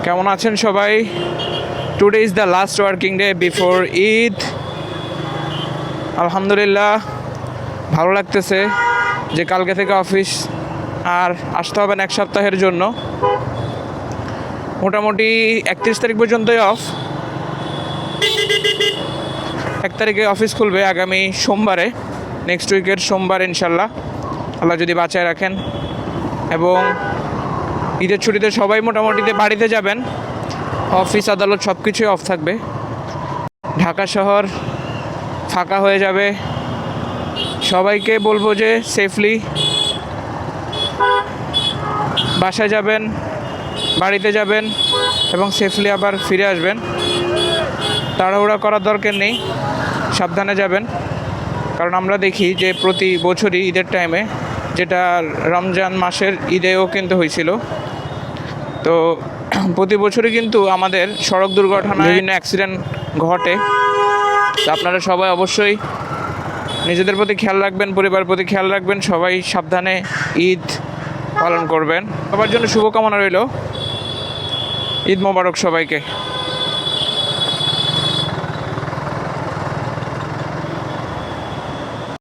কেমন আছেন সবাই? Today is the last working day before Eid. আলহামদুলিল্লাহ ভালো লাগতেছে যে কালকে থেকে অফিস আর আসতে হবে না এক সপ্তাহের জন্য। মোটামুটি 31 তারিখ পর্যন্তই অফ। 1 তারিখে অফিস খুলবে আগামী সোমবারে, নেক্সট উইকের সোমবার ইনশাল্লাহ, আল্লাহ যদি বাঁচায় রাখেন। এবং ঈদের ছুটিতে সবাই মোটামুটিতে বাড়িতে যাবেন, অফিস আদালত সব কিছুই অফ থাকবে। ঢাকা শহর ফাঁকা হয়ে যাবে। সবাইকে বলবো যে সেফলি বাসায় যাবেন, বাড়িতে যাবেন এবং সেফলি আবার ফিরে আসবেন। তাড়াহুড়া করার দরকার নেই, সাবধানে যাবেন। কারণ আমরা দেখি যে প্রতি বছরই ঈদের টাইমে, যেটা রমজান মাসের ঈদেও কিন্তু হয়েছিল, তো প্রতি বছরই কিন্তু আমাদের সড়ক দুর্ঘটনায় বিভিন্ন অ্যাক্সিডেন্ট ঘটে। তো আপনারা সবাই অবশ্যই নিজেদের প্রতি খেয়াল রাখবেন, পরিবারের প্রতি খেয়াল রাখবেন, সবাই সাবধানে ঈদ পালন করবেন। সবার জন্য শুভকামনা রইল। ঈদ মোবারক সবাইকে।